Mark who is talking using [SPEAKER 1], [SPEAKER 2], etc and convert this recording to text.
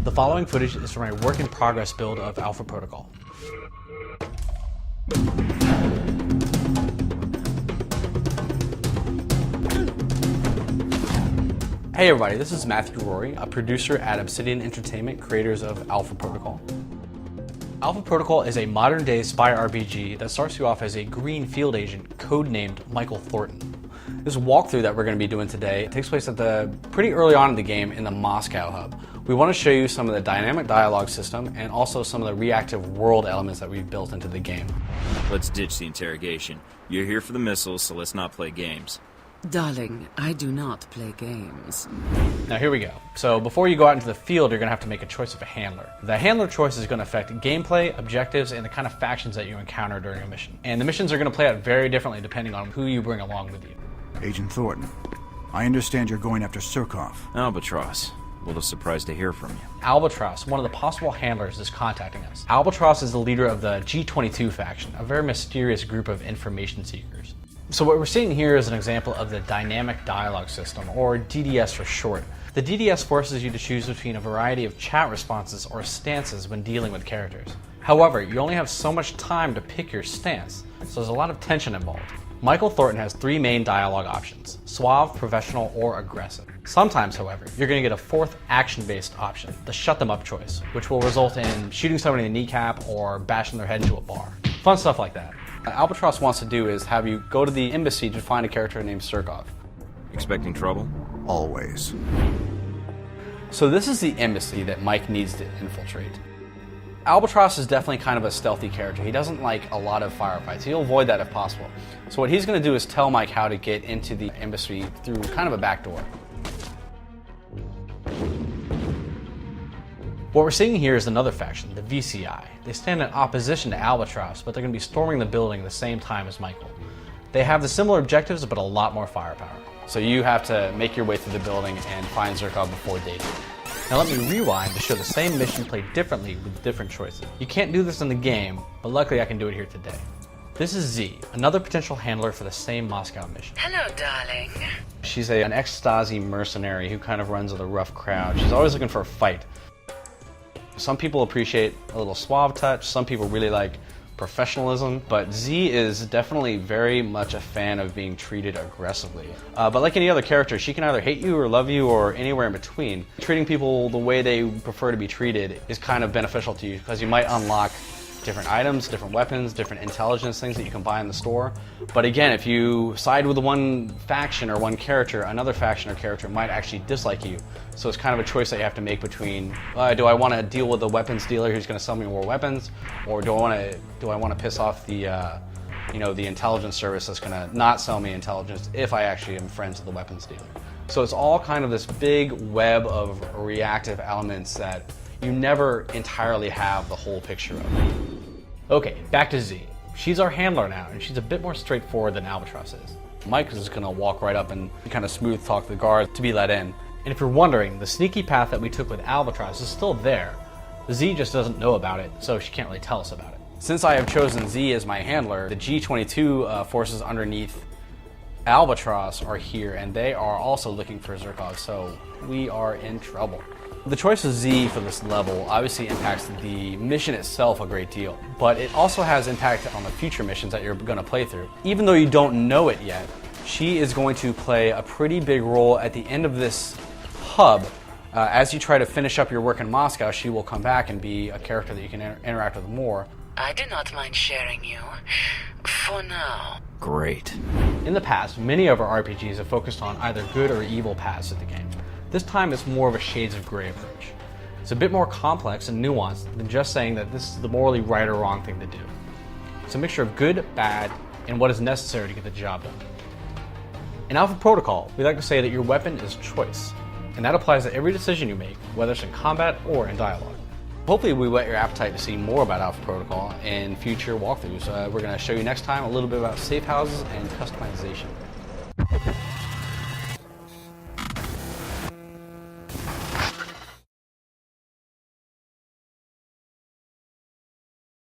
[SPEAKER 1] The following footage is from a work-in-progress build of Alpha Protocol. Hey everybody, this is Matthew Rory, a producer at Obsidian Entertainment, creators of Alpha Protocol. Alpha Protocol is a modern-day spy RPG that starts you off as a green field agent codenamed Michael Thornton. This walkthrough that we're going to be doing today takes place at pretty early on in the game in the Moscow hub. We want to show you some of the dynamic dialogue system and also some of the reactive world elements that we've built into the game.
[SPEAKER 2] Let's ditch the interrogation. You're here for the missiles, so let's not play games.
[SPEAKER 3] Darling, I do not play games.
[SPEAKER 1] Now here we go. So before you go out into the field, you're going to have to make a choice of a handler. The handler choice is going to affect gameplay, objectives, and the kind of factions that you encounter during a mission. And the missions are going to play out very differently depending on who you bring along with you.
[SPEAKER 4] Agent Thornton, I understand you're going after Surkov.
[SPEAKER 2] Albatross. A little surprised to hear from you.
[SPEAKER 1] Albatross, one of the possible handlers, is contacting us. Albatross is the leader of the G22 faction, a very mysterious group of information seekers. So what we're seeing here is an example of the Dynamic Dialogue System, or DDS for short. The DDS forces you to choose between a variety of chat responses or stances when dealing with characters. However, you only have so much time to pick your stance, so there's a lot of tension involved. Michael Thornton has three main dialogue options: suave, professional, or aggressive. Sometimes, however, you're going to get a fourth action-based option, the shut them up choice, which will result in shooting somebody in the kneecap or bashing their head into a bar. Fun stuff like that. What Albatross wants to do is have you go to the embassy to find a character named Surkov.
[SPEAKER 2] Expecting trouble?
[SPEAKER 4] Always.
[SPEAKER 1] So this is the embassy that Mike needs to infiltrate. Albatross is definitely kind of a stealthy character. He doesn't like a lot of firefights. He'll avoid that if possible. So what he's going to do is tell Mike how to get into the embassy through kind of a back door. What we're seeing here is another faction, the VCI. They stand in opposition to Albatross, but they're going to be storming the building at the same time as Michael. They have the similar objectives, but a lot more firepower. So you have to make your way through the building and find Surkov before daybreak. Now let me rewind to show the same mission played differently with different choices. You can't do this in the game, but luckily I can do it here today. This is Z, another potential handler for the same Moscow mission.
[SPEAKER 3] Hello, darling.
[SPEAKER 1] She's an ex-Stasi mercenary who kind of runs with a rough crowd. She's always looking for a fight. Some people appreciate a little suave touch, some people really like professionalism, but Z is definitely very much a fan of being treated aggressively. But like any other character, she can either hate you or love you or anywhere in between. Treating people the way they prefer to be treated is kind of beneficial to you because you might unlock different items, different weapons, different intelligence things that you can buy in the store. But again, if you side with one faction or one character, another faction or character might actually dislike you. So it's kind of a choice that you have to make between, do I want to deal with the weapons dealer who's going to sell me more weapons, or do I want to piss off the the intelligence service that's going to not sell me intelligence if I actually am friends with the weapons dealer. So it's all kind of this big web of reactive elements that you never entirely have the whole picture of. Okay, back to Z. She's our handler now, and she's a bit more straightforward than Albatross is. Mike is just going to walk right up and kind of smooth talk the guards to be let in. And if you're wondering, the sneaky path that we took with Albatross is still there. Z just doesn't know about it, so she can't really tell us about it. Since I have chosen Z as my handler, the G22 forces underneath Albatross are here, and they are also looking for Surkov, so we are in trouble. The choice of Z for this level obviously impacts the mission itself a great deal, but it also has impact on the future missions that you're going to play through. Even though you don't know it yet, she is going to play a pretty big role at the end of this hub. As you try to finish up your work in Moscow, she will come back and be a character that you can interact with more.
[SPEAKER 3] I do not mind sharing you. For now.
[SPEAKER 2] Great.
[SPEAKER 1] In the past, many of our RPGs have focused on either good or evil paths of the game. This time it's more of a shades of gray approach. It's a bit more complex and nuanced than just saying that this is the morally right or wrong thing to do. It's a mixture of good, bad, and what is necessary to get the job done. In Alpha Protocol, we like to say that your weapon is choice, and that applies to every decision you make, whether it's in combat or in dialogue. Hopefully we whet your appetite to see more about Alpha Protocol in future walkthroughs. We're going to show you next time a little bit about safe houses and customization.